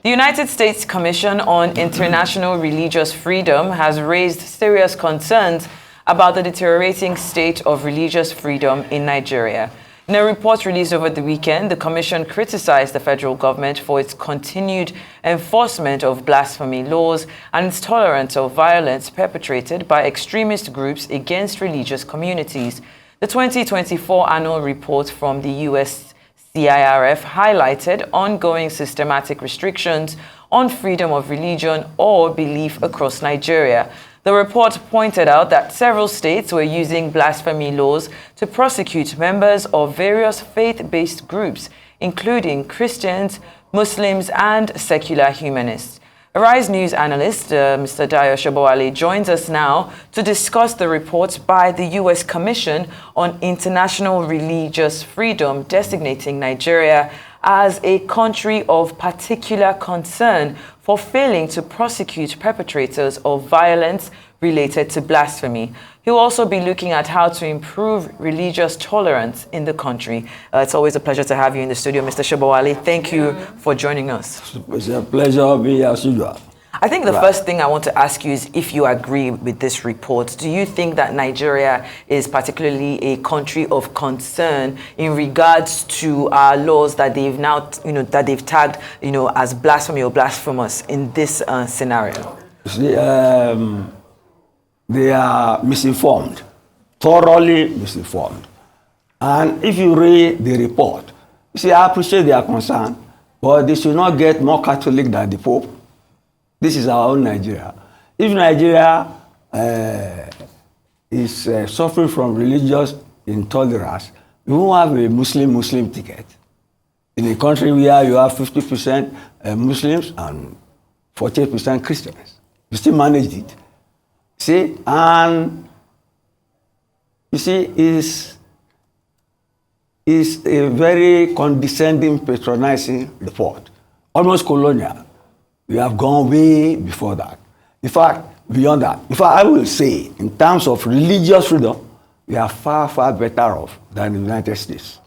The United States Commission on International Religious Freedom has raised serious concerns about the deteriorating state of religious freedom in Nigeria. In a report released over the weekend, the Commission criticized the federal government for its continued enforcement of blasphemy laws and its tolerance of violence perpetrated by extremist groups against religious communities. The 2024 annual report from the USCIRF highlighted ongoing systematic restrictions on freedom of religion or belief across Nigeria. The report pointed out that several states were using blasphemy laws to prosecute members of various faith-based groups, including Christians, Muslims, and secular humanists. Arise News analyst Mr. Dayo Sobowale joins us now to discuss the report by the U.S. Commission on International Religious Freedom, designating Nigeria as a country of particular concern for failing to prosecute perpetrators of violence related to blasphemy. He'll also be looking at how to improve religious tolerance in the country. It's always a pleasure to have you in the studio, Mr. Sobowale. Thank you for joining us. It's a pleasure being here as usual. I think the first thing I want to ask you is if you agree with this report. Do you think that Nigeria is particularly a country of concern in regards to our laws that they've now, that they've tagged, as blasphemy or blasphemous in this scenario? See, they are misinformed, thoroughly misinformed. And if you read the report, you see, I appreciate their concern, but they should not get more Catholic than the Pope. This is our own Nigeria. If Nigeria is suffering from religious intolerance, we won't have a Muslim ticket. In a country where you have 50% Muslims and 48% Christians, you still manage it. See, and you see, is a very condescending, patronizing report, almost colonial. We have gone way before that. In fact, beyond that. In fact, I will say, in terms of religious freedom, we are far, far better off than the United States.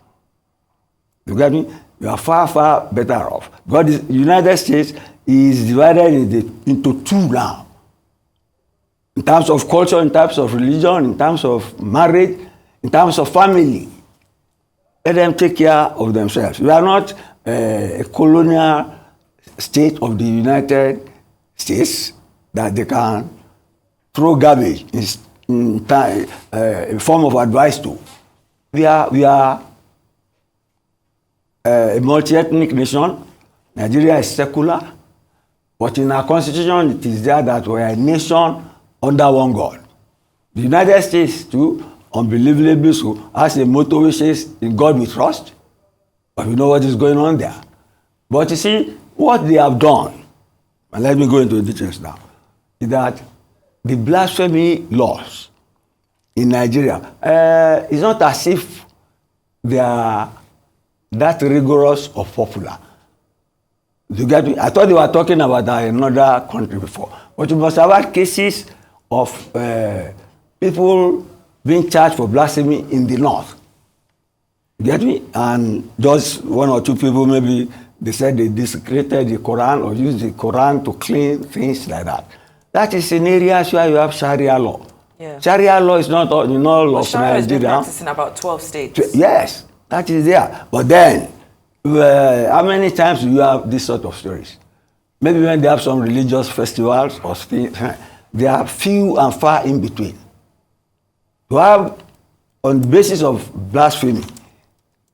You get me? We are far, far better off. Because the United States is divided into two now. In terms of culture, in terms of religion, in terms of marriage, in terms of family. Let them take care of themselves. We are not a colonial state of the United States that they can throw garbage in form of advice to. We are a multi-ethnic nation. Nigeria is secular, but in our constitution it is there that we are a nation under one God. The United States too, unbelievably so, has a motto which says, "In God we trust," but we know what is going on there. But you see, what they have done, and let me go into the details now, is that the blasphemy laws in Nigeria, it's not as if they are that rigorous or popular. You get me? I thought they were talking about another country before, but you must have had cases of people being charged for blasphemy in the north. You get me? And just one or two people maybe, they said they desecrated the Quran or used the Quran to clean things like that. That is in areas where you have Sharia law. Yeah. Sharia law is not in all of Sharia has been Nigeria. practiced in about 12 states. Yes, that is there. But then, how many times do you have this sort of stories? Maybe when they have some religious festivals or things, they are few and far in between. To have, on the basis of blasphemy,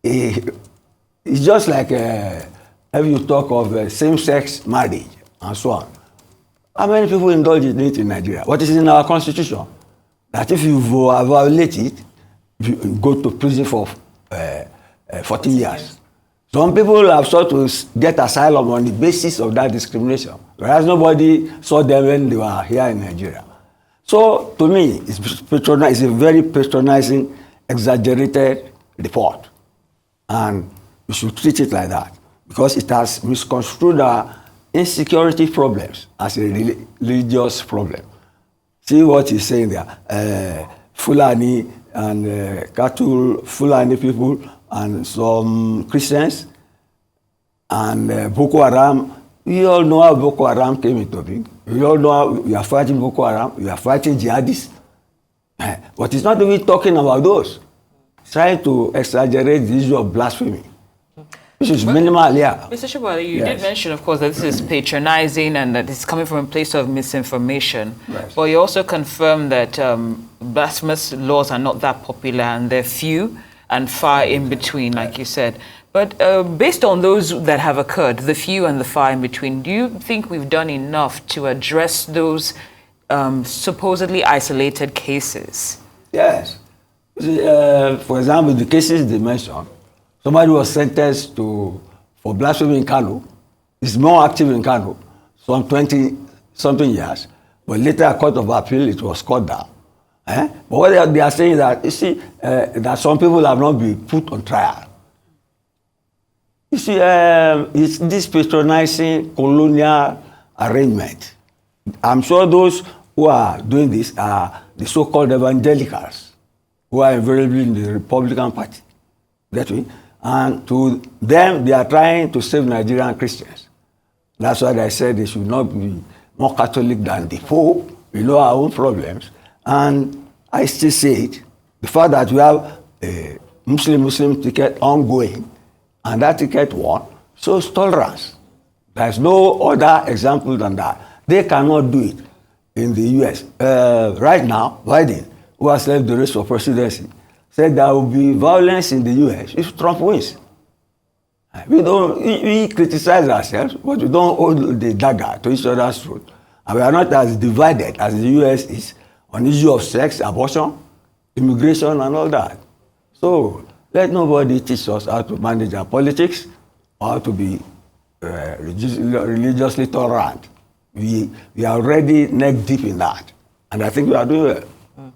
it's just like if you talk of same-sex marriage and so on. How many people indulge in it in Nigeria? What is in our constitution? That if you violate it, you go to prison for 14 years. Some people have sought to get asylum on the basis of that discrimination, whereas nobody saw them when they were here in Nigeria. So, to me, it's a very patronizing, exaggerated report. And we should treat it like that, because it has misconstrued our insecurity problems as a religious problem. See what he's saying there. Fulani and cattle, Fulani people and some Christians and Boko Haram We all know how Boko Haram came into being. We all know how we are fighting Boko Haram, we are fighting jihadists. But it's not even talking about those. It's trying to exaggerate the issue of blasphemy, which is minimal here. Mr. Sobowale, you did mention, of course, that this is patronizing and that it's coming from a place of misinformation. Right. But you also confirmed that blasphemous laws are not that popular and they're few and far in between, like you said. But based on those that have occurred, the few and the far in between, do you think we've done enough to address those supposedly isolated cases? Yes. For example, the cases they mentioned, somebody was sentenced for blasphemy in Kano. He's more active in Kano, some 20-something years. But later, a court of appeal, it was cut down. But what they are saying that, you see, that some people have not been put on trial. You see, it's this patronizing colonial arrangement. I'm sure those who are doing this are the so-called evangelicals, who are invariably in the Republican Party. That way. And to them, they are trying to save Nigerian Christians. That's why I said they should not be more Catholic than the Pope. We know our own problems. And I still say it, the fact that we have a Muslim ticket ongoing, and that ticket won, shows tolerance. There's no other example than that. They cannot do it in the US. Right now, Biden, who has left the race for presidency, said there will be violence in the US if Trump wins. We criticize ourselves, but we don't hold the dagger to each other's throat. And we are not as divided as the US is on the issue of sex, abortion, immigration, and all that. So let nobody teach us how to manage our politics or how to be religiously tolerant. We are already neck deep in that. And I think we are doing well.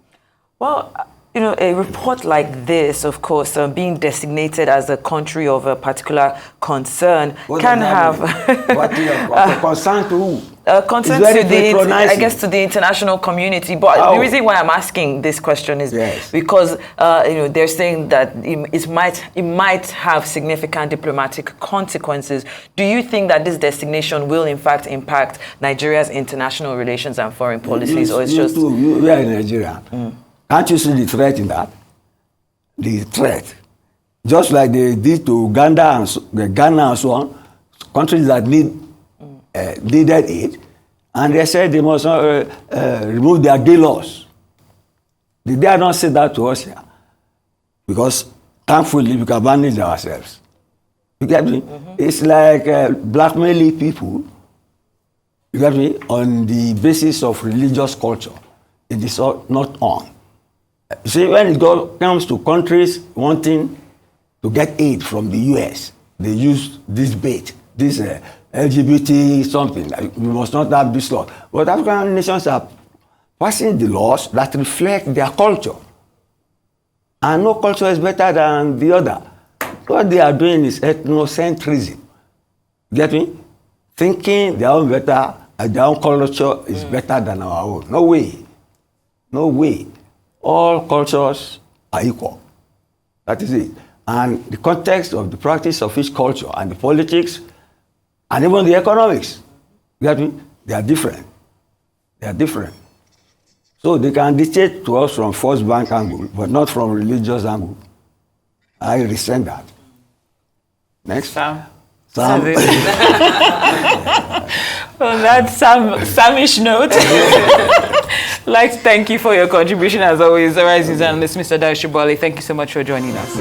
Well, you know, a report like this, of course, being designated as a country of a particular concern can have what concern to who? Concern to I guess to the international community. But the reason why I'm asking this question is because you know, they're saying that it might have significant diplomatic consequences. Do you think that this designation will in fact impact Nigeria's international relations and foreign policies, or it's just we are in Nigeria? Can't you see the threat in that? The threat, just like they did to Ghana and so on, countries that needed aid, and they said they must remove their gay laws. They dare not say that to us here, because thankfully we can manage ourselves. You get me? It's like blackmailing people. You get me? On the basis of religious culture, it is not on. See, when it comes to countries wanting to get aid from the US, they use this bait, this LGBT something. We must not have this law. But African nations are passing the laws that reflect their culture. And no culture is better than the other. What they are doing is ethnocentrism. Get me? Thinking their own culture is better than our own. No way. No way. All cultures are equal. That is it. And the context of the practice of each culture and the politics and even the economics, you get me? They are different. They are different. So they can dictate to us from First Bank angle, but not from religious angle. I resent that. Next. Sam. Sam. On that Samish note, I'd like to thank you for your contribution as always, the Rising Analyst, Mr. Dayo. Thank you so much for joining us.